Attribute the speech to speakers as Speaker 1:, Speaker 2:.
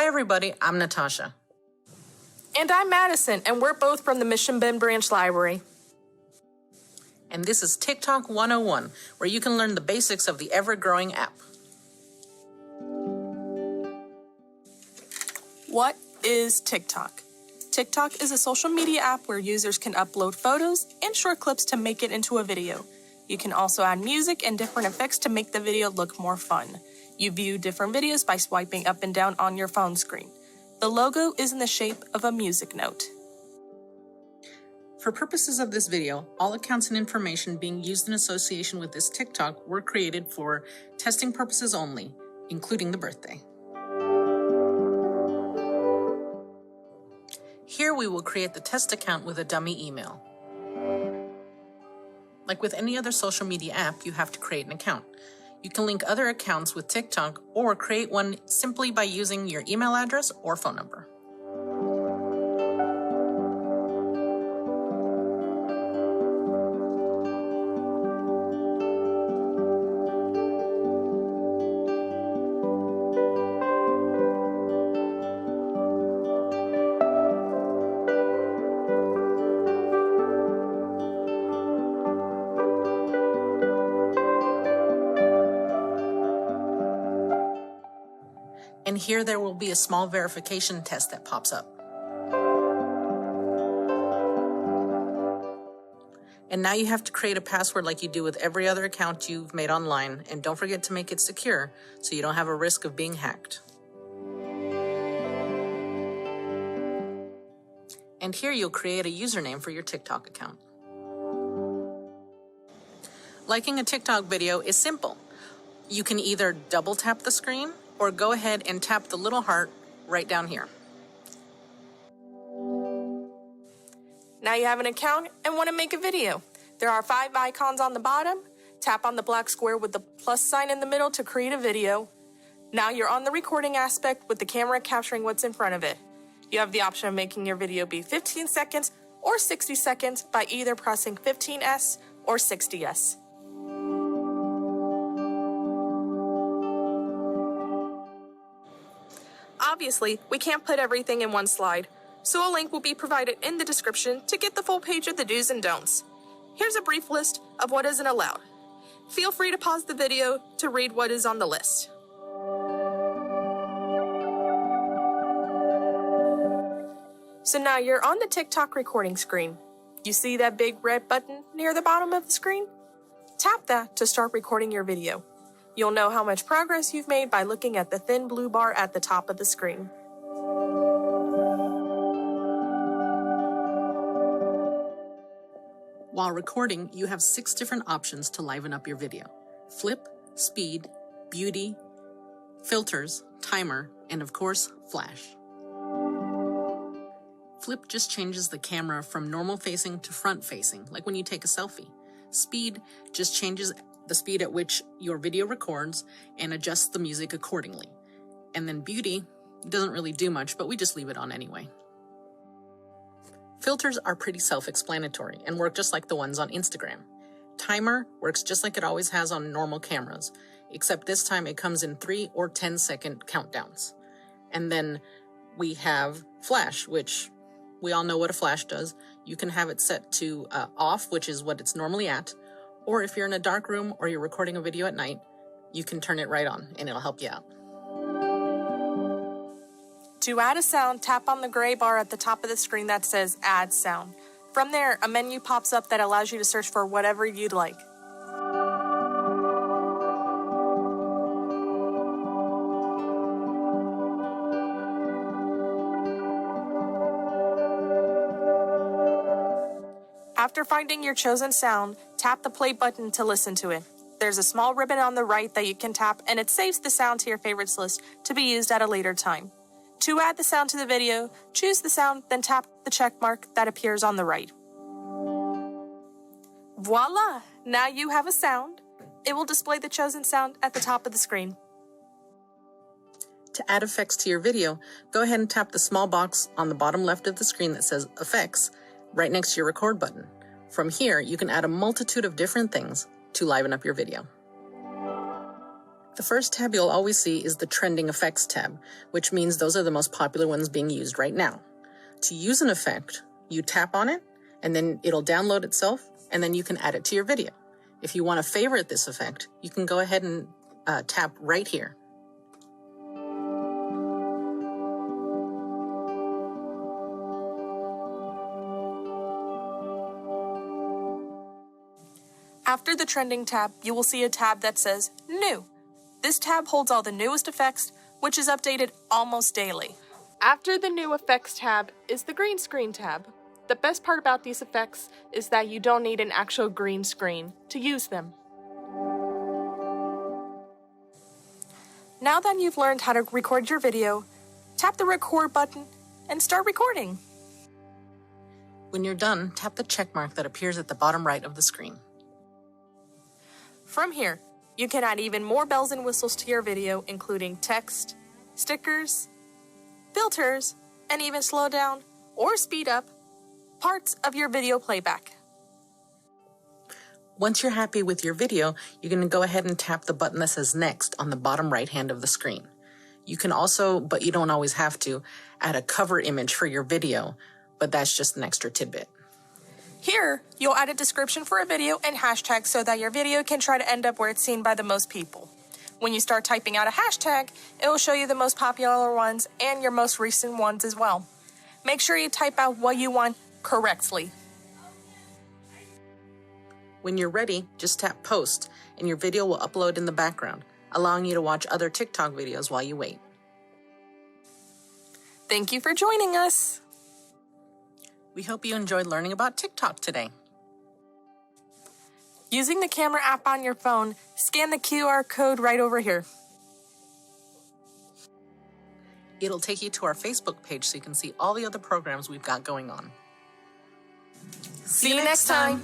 Speaker 1: Hi everybody, I'm Natasha.
Speaker 2: And I'm Madison, and we're both from the Mission Bend Branch Library.
Speaker 1: And this is TikTok 101, where you can learn the basics of the ever-growing app.
Speaker 2: What is TikTok? TikTok is a social media app where users can upload photos and short clips to make it into a video. You can also add music and different effects to make the video look more fun. You view different videos by swiping up and down on your phone screen. The logo is in the shape of a music note.
Speaker 1: For purposes of this video, all accounts and information being used in association with this TikTok were created for testing purposes only, including the birthday. Here we will create the test account with a dummy email. Like with any other social media app, you have to create an account. You can link other accounts with TikTok or create one simply by using your email address or phone number. And here there will be a small verification test that pops up. And now you have to create a password like you do with every other account you've made online, and don't forget to make it secure so you don't have a risk of being hacked. And here you'll create a username for your TikTok account. Liking a TikTok video is simple. You can either double tap the screen or go ahead and tap the little heart right down here.
Speaker 2: Now you have an account and want to make a video. There are 5 icons on the bottom. Tap on the black square with the plus sign in the middle to create a video. Now you're on the recording aspect with the camera capturing what's in front of it. You have the option of making your video be 15 seconds or 60 seconds by either pressing 15S or 60S. Obviously, we can't put everything in one slide, so a link will be provided in the description to get the full page of the do's and don'ts. Here's a brief list of what isn't allowed. Feel free to pause the video to read what is on the list. So now you're on the TikTok recording screen. You see that big red button near the bottom of the screen? Tap that to start recording your video. You'll know how much progress you've made by looking at the thin blue bar at the top of the screen.
Speaker 1: While recording, you have 6 different options to liven up your video: flip, speed, beauty, filters, timer, and of course, flash. Flip just changes the camera from normal facing to front facing, like when you take a selfie. Speed just changes the speed at which your video records and adjusts the music accordingly. And then beauty doesn't really do much, but we just leave it on anyway. Filters are pretty self-explanatory and work just like the ones on Instagram. Timer works just like it always has on normal cameras, except this time it comes in 3 or 10-second countdowns. And then we have flash, which we all know what a flash does. You can have it set to off, which is what it's normally at, or if you're in a dark room or you're recording a video at night, you can turn it right on and it'll help you out.
Speaker 2: To add a sound, tap on the gray bar at the top of the screen that says Add Sound. From there, a menu pops up that allows you to search for whatever you'd like. After finding your chosen sound, tap the play button to listen to it. There's a small ribbon on the right that you can tap, and it saves the sound to your favorites list to be used at a later time. To add the sound to the video, choose the sound, then tap the check mark that appears on the right. Voila! Now you have a sound. It will display the chosen sound at the top of the screen.
Speaker 1: To add effects to your video, go ahead and tap the small box on the bottom left of the screen that says Effects, right next to your record button. From here, you can add a multitude of different things to liven up your video. The first tab you'll always see is the Trending Effects tab, which means those are the most popular ones being used right now. To use an effect, you tap on it, and then it'll download itself, and then you can add it to your video. If you want to favorite this effect, you can go ahead and tap right here.
Speaker 2: After the Trending tab, you will see a tab that says New. This tab holds all the newest effects, which is updated almost daily. After the New Effects tab is the Green Screen tab. The best part about these effects is that you don't need an actual green screen to use them. Now that you've learned how to record your video, tap the Record button and start recording.
Speaker 1: When you're done, tap the check mark that appears at the bottom right of the screen.
Speaker 2: From here, you can add even more bells and whistles to your video, including text, stickers, filters, and even slow down or speed up parts of your video playback.
Speaker 1: Once you're happy with your video, you're going to go ahead and tap the button that says Next on the bottom right hand of the screen. You can also, but you don't always have to, add a cover image for your video, but that's just an extra tidbit.
Speaker 2: Here, you'll add a description for a video and hashtags so that your video can try to end up where it's seen by the most people. When you start typing out a hashtag, it will show you the most popular ones and your most recent ones as well. Make sure you type out what you want correctly.
Speaker 1: When you're ready, just tap Post, and your video will upload in the background, allowing you to watch other TikTok videos while you wait.
Speaker 2: Thank you for joining us.
Speaker 1: We hope you enjoyed learning about TikTok today.
Speaker 2: Using the camera app on your phone, scan the QR code right over here.
Speaker 1: It'll take you to our Facebook page so you can see all the other programs we've got going on.
Speaker 2: See you next time.